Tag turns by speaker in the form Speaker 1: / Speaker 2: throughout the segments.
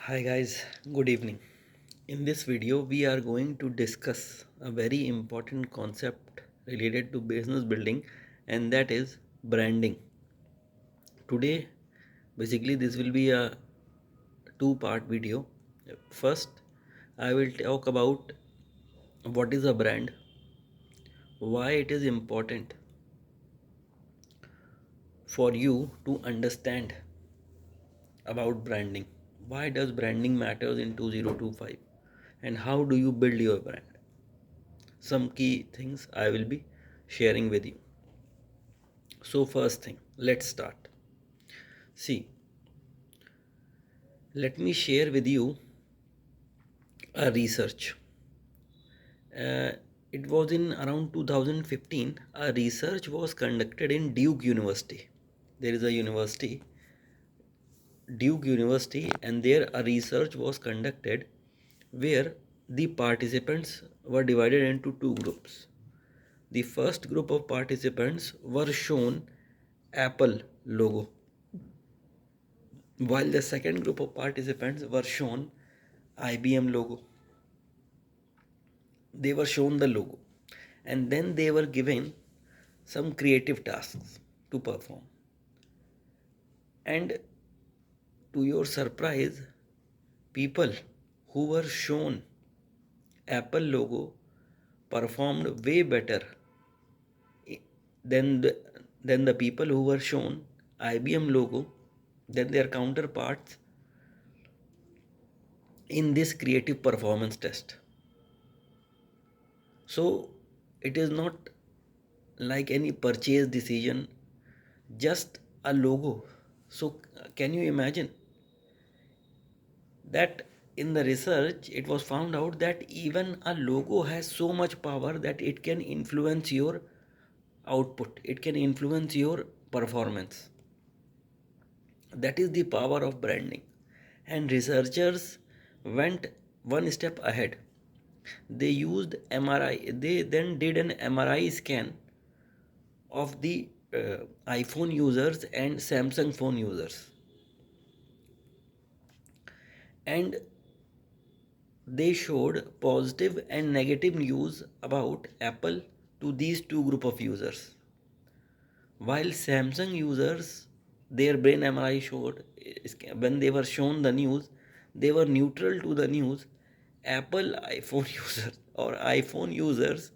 Speaker 1: Hi guys, good evening. In this video, we are going to discuss a very important concept related to business building, and that is branding. Today, basically, this will be a two-part video. First, I will talk about what is a brand, why it is important for you to understand about branding. Why does branding matters in 2025 and how do you build your brand? Some key things I will be sharing with you. So, first thing, let's start. See, let me share with you a research. Uh, it was in around 2015. A research was conducted in Duke University. There is a university, Duke University, and there a research was conducted where the participants were divided into two groups. The first group of participants were shown Apple logo, while the second group of participants were shown IBM logo. They were shown the logo and then they were given some creative tasks to perform. And to your surprise, people who were shown Apple logo performed way better than the people who were shown IBM logo than their counterparts in this creative performance test. So it is not like any purchase decision, just a logo. So can you imagine that in the research it was found out that even a logo has so much power that it can influence your output, it can influence your performance. That is the power of branding. And researchers went one step ahead. They used MRI, they then did an MRI scan of the iPhone users and Samsung phone users. And they showed positive and negative news about Apple to these two group of users. While Samsung users, their brain MRI showed when they were shown the news, they were neutral to the news. Apple iPhone users or iPhone users,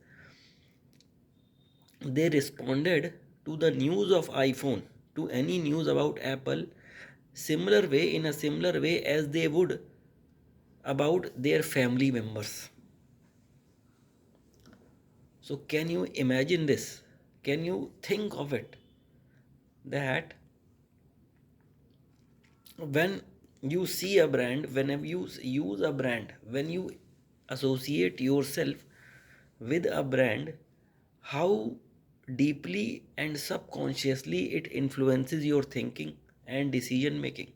Speaker 1: they responded to the news of iPhone, to any news about Apple, similar way in a similar way as they would about their family members. So can you imagine this? Can you think of it that when you see a brand, whenever you use a brand, when you associate yourself with a brand, how deeply and subconsciously it influences your thinking and decision making?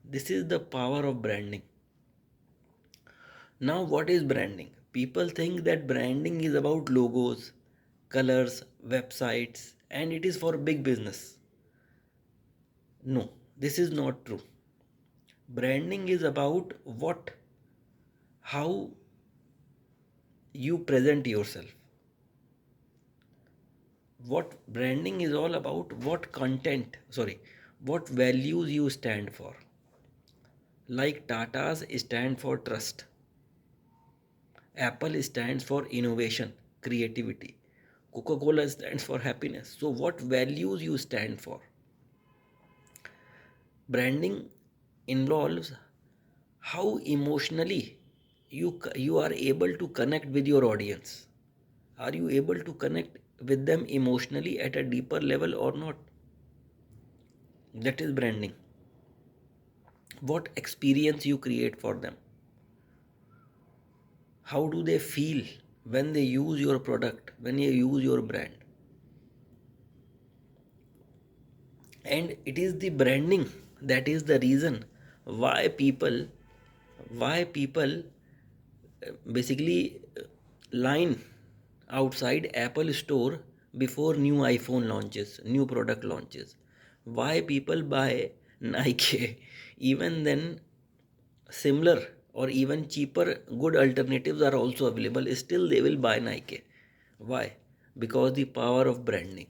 Speaker 1: This is the power of branding. Now, what is branding? People think that branding is about logos, colors, websites, and it is for big business. No, this is not true. Branding is about how you present yourself. What branding is all about, what values you stand for. Like Tata's stand for trust, Apple stands for innovation, creativity, Coca-Cola stands for happiness. So, what values you stand for? Branding involves how emotionally you are able to connect with your audience. Are you able to connect with them emotionally at a deeper level or not? That is branding. What experience you create for them? How do they feel when they use your product, when you use your brand? And it is the branding that is the reason why people basically line outside Apple store before new iPhone launches, new product launches. Why people buy Nike even then similar or even cheaper good alternatives are also available, still they will buy Nike. Why? Because the power of branding.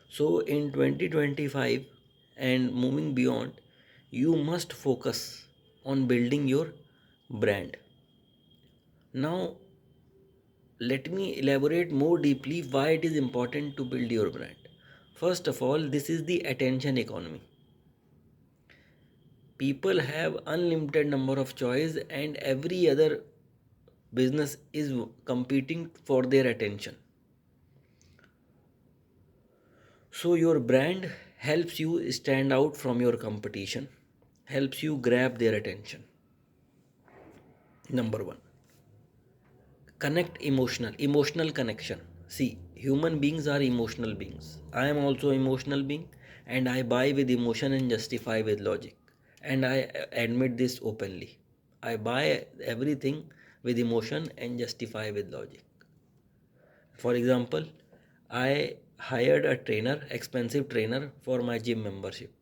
Speaker 1: So in 2025 and moving beyond, you must focus on building your brand. Now, let me elaborate more deeply why it is important to build your brand. First of all, this is the attention economy. People have unlimited number of choice and every other business is competing for their attention. So your brand helps you stand out from your competition, helps you grab their attention. Number 1, connect emotional connection. See, human beings are emotional beings. I am also emotional being, and I buy with emotion and justify with logic, and I admit this openly. I buy everything with emotion and justify with logic. For example, I hired a trainer, expensive trainer, for my gym membership.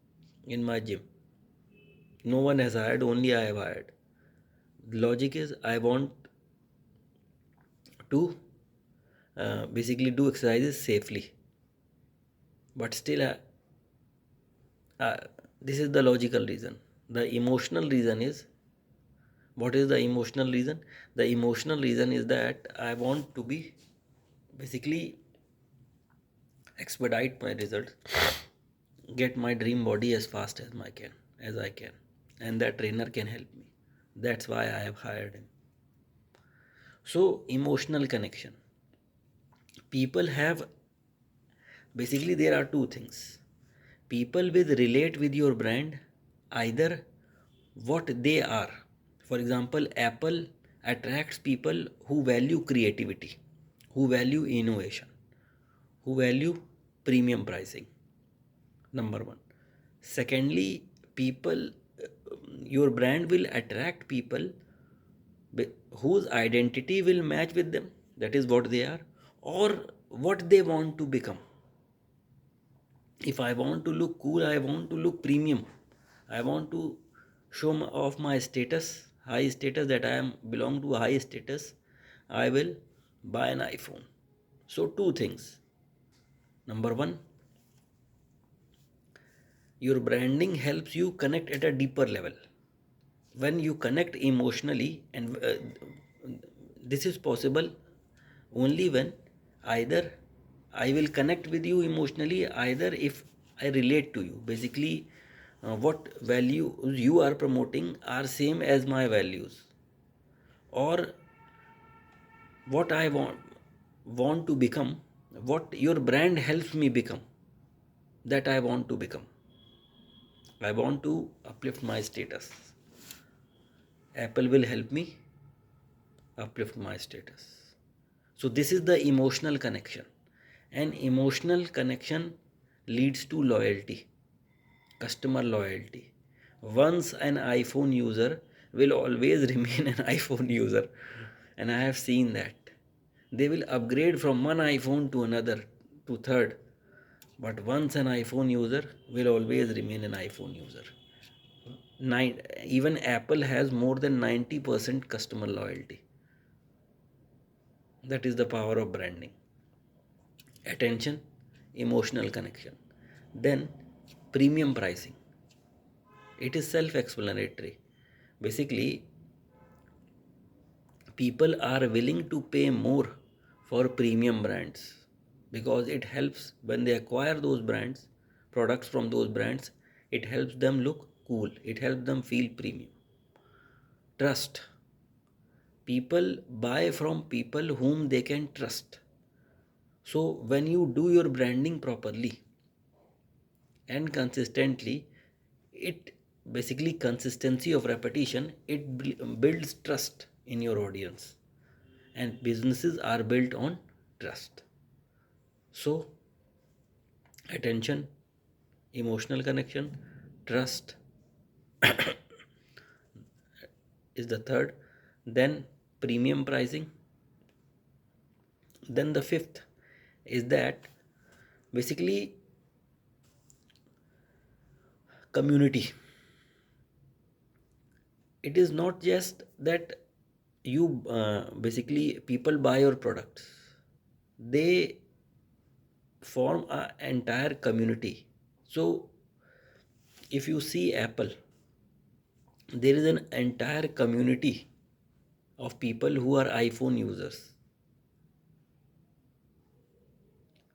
Speaker 1: In my gym, no one has hired, only I have hired. The logic is I want to basically do exercises safely, but still uh, this is the logical reason. The emotional reason is, what is the emotional reason? The emotional reason is that I want to be basically expedite my results, get my dream body as fast as I can, and that trainer can help me. That's why I have hired him. So emotional connection, people have, basically there are two things. People will relate with your brand, either what they are. For example, Apple attracts people who value creativity, who value innovation, who value premium pricing. Number 1. Secondly, people, your brand will attract people whose identity will match with them, that is what they are, or what they want to become. If I want to look cool, I want to look premium, I want to show off my status, high status, that I am belong to a high status, I will buy an iPhone. So two things. Number 1, your branding helps you connect at a deeper level. When you connect emotionally, and this is possible only when either I will connect with you emotionally, either if I relate to you, basically what values you are promoting are same as my values, or what I want to become, what your brand helps me become, that I want to become. I want to uplift my status, Apple will help me uplift my status. So this is the emotional connection, and emotional connection leads to loyalty, customer loyalty. Once an iPhone user will always remain an iPhone user, and I have seen that. They will upgrade from one iPhone to another, to third, but once an iPhone user will always remain an iPhone user. Even Apple has more than 90% customer loyalty. That is the power of branding. Attention, emotional connection. Then premium pricing. It is self-explanatory. Basically, people are willing to pay more for premium brands because it helps when they acquire those brands, products from those brands, it helps them look cool. It helps them feel premium. Trust. People buy from people whom they can trust. So when you do your branding properly and consistently, it basically, consistency of repetition, it builds trust in your audience, and businesses are built on trust. So attention, emotional connection, trust is the third. Then premium pricing. Then the fifth is that, basically, community. it is not just that you basically people buy your products, they form an entire community. So if you see Apple, there is an entire community of people who are iPhone users.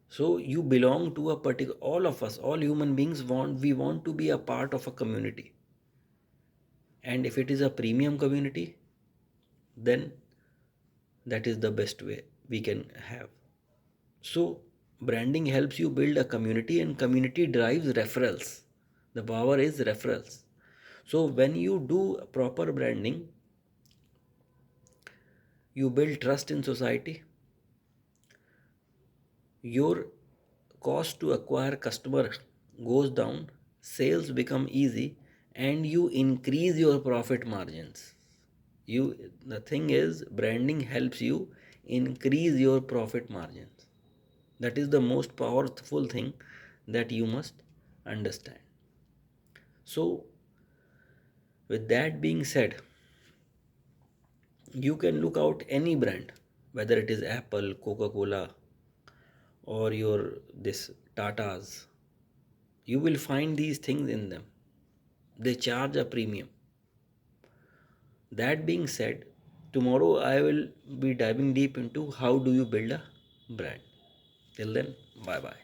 Speaker 1: So you belong to a particular, all of us, all human beings we want to be a part of a community. And if it is a premium community, then that is the best way we can have. So branding helps you build a community, and community drives referrals. The power is referrals. So when you do proper branding, you build trust in society, your cost to acquire customer goes down, sales become easy, and you increase your profit margins. The thing is, branding helps you increase your profit margins. That is the most powerful thing that you must understand. So with that being said, you can look out any brand, whether it is Apple, Coca-Cola, or your this Tatas. You will find these things in them. They charge a premium. That being said, tomorrow I will be diving deep into how do you build a brand. Till then, bye bye.